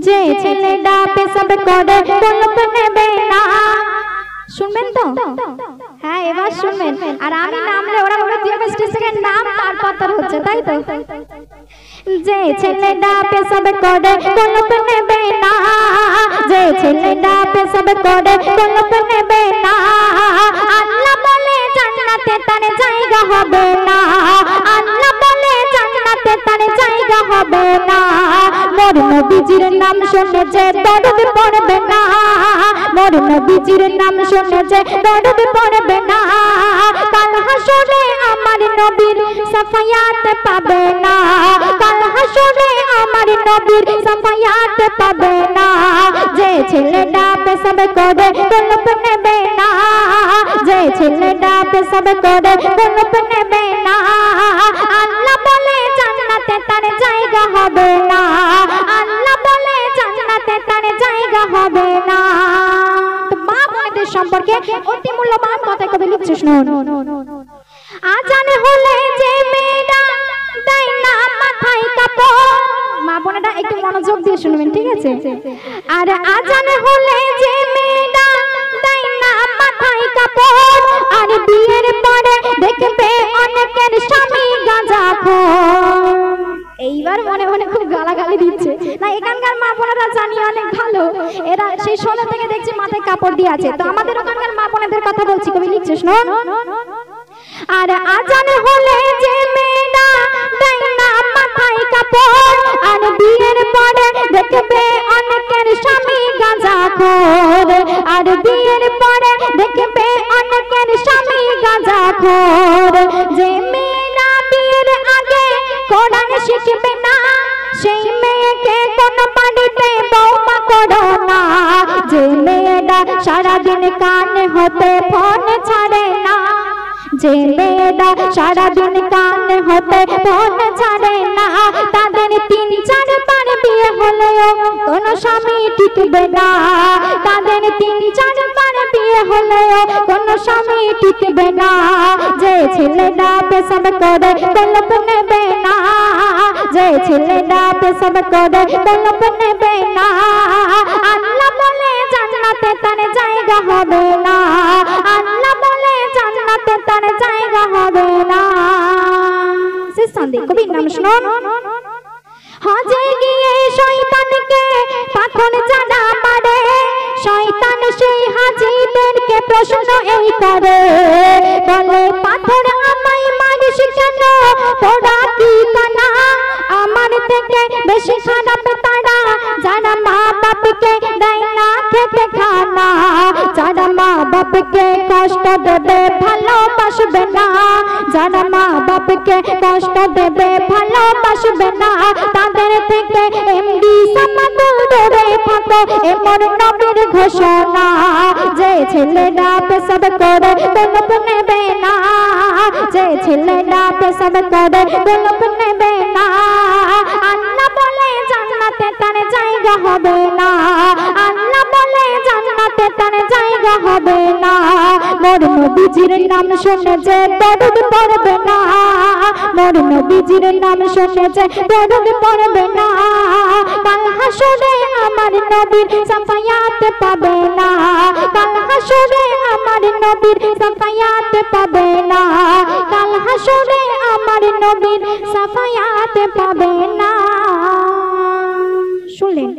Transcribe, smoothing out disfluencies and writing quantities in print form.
যে ছেলেটা পেশাব করে তলব নেবে না। শুনবেন তো? হ্যাঁ এবার শুনবেন। আর আমি নামলে ওরা বলে তুই আবার স্টেজ থেকে নাম তার হচ্ছে, তাই তো? যে ছেলেটা পেশাব করে তলব নেবে না, যে ছেলেটা পেশাব করে তলব নেবে না, আল্লাহ বলে জান্নাতে তার জায়গা হবে না, আল্লাহ বলে জান্নাতে তার জায়গা হবে না। মোর নবীজির নাম শুনে যে দরদ পড়বে না, মোর নবীজির নাম শুনে যে দরদ পড়বে না, কাল হাসরে আমার নবীর সাফায়াত পাবে না, কাল হাসরে আমার নবীর সাফায়াত পাবে না। যে ছেলেটা পেশাব করে তলব নেবে না, যে ছেলেটা পেশাব করে তলব নেবে না, আল্লাহ বলে জান্নাতে তার জায়গা হবে না, আল্লাহ বলে জান্নাতে তার জায়গা হবে না। তো মা বোনদের সম্পর্কে অতি মূল্যবান কথা কবি লিখছে, শুনুন। আজান হলে যে মেয়েরা দেয় না মাথায় কাপড়, মা বোনেরা একটু মনোযোগ দিয়ে শুনবেন, ঠিক আছে? আর আজান হলে যে মেয়েরা দেয় না মাথায় কাপড়, আর বিয়ের পরে দেখবে অনেকের স্বামী গাঁজাখোর। এইবার মনে মনে খুব গালাগালি দিচ্ছে না, এখানকার মা বোনেরা জানি অনেক ভালো, এরা সেই ছোট থেকে দেখছি মাথায় কাপড় দিয়ে আছে। তো আমাদের ওখানকার মা বোনেদের কথা বলছি, কবি লিখছে, শুনুন। আর আজান হলে যে মেয়েরা দেয় না মাথায় কাপড়, আর বিয়ের পরে দেখবে অনেকের স্বামী গাঁজাখোর, আর বিয়ের পরে দেখবে অনেকের স্বামী গাঁজাখোর। যে মেয়েরা বিয়ের আগে কোরআন শিখবে না, সেই মেয়েকে কোন বাড়িতে বৌমা করো না। যে মেয়েরা সারাদিন কানে হতে ফোন ছাড়ে না, যে মেয়েরা সারাদিন কানে হতে ফোন ছাড়ে না, তাদের 3-4 বার বিয়ে হলেও কোন স্বামী টিকবে না, তাদের 3-4 বার বিয়ে হলেও কোন স্বামী টিকবে না। যে ছেলেটা পেশাব করে তলব নেবে না, যে ছেলেটা পেশাব করে তলব নেবে না, আল্লাহ বলে জান্নাতে তার জায়গা হবে না, আল্লাহ বলে জান্নাতে তার জায়গা হবে না। শেষ সন্দেহ কবির নাম শুনুন। হজে গিয়ে শয়তানকে পাথর জানা মারে, শয়তান সেই হাজিদেরকে প্রশ্ন এই করে, বলে পাথর আমায় মারিস কেন, তোরা কি কানা, আমার থেকে বেশি খারাপ তারা যারা মা বাপকে দেয় না খেতে খানা, যারা মা বাপকে কষ্ট দেবে ভালোবাসবে না, যারা মা বাপকে কষ্ট দেবে ভালোবাসবে না, তাদের থেকে এমডি সামাদুল দূরে থাকো, এমন নবীর ঘোষণা। যে ছেলেরা পেশাব করে তলব নেবে না, যে ছেলেরা পেশাব করে তলব নেবে না, আল্লাহ বলে জান্নাতে তার জায়গা হবে না, আল্লাহ বলে জান্নাতে তার জায়গা হবে না। মোর নবীজির নাম শুনে যে দরদ পড়বে না, মোর নবীজির নাম শুনে যে দরদ পড়বে না, কাল হাসরে আমার নবীর সাফায়াত পাবে না, কাল হাসরে আমার নবীর সাফায়াত পাবে না, কাল হাসরে আমার নবীর সাফায়াত পাবে না। শুনলেন?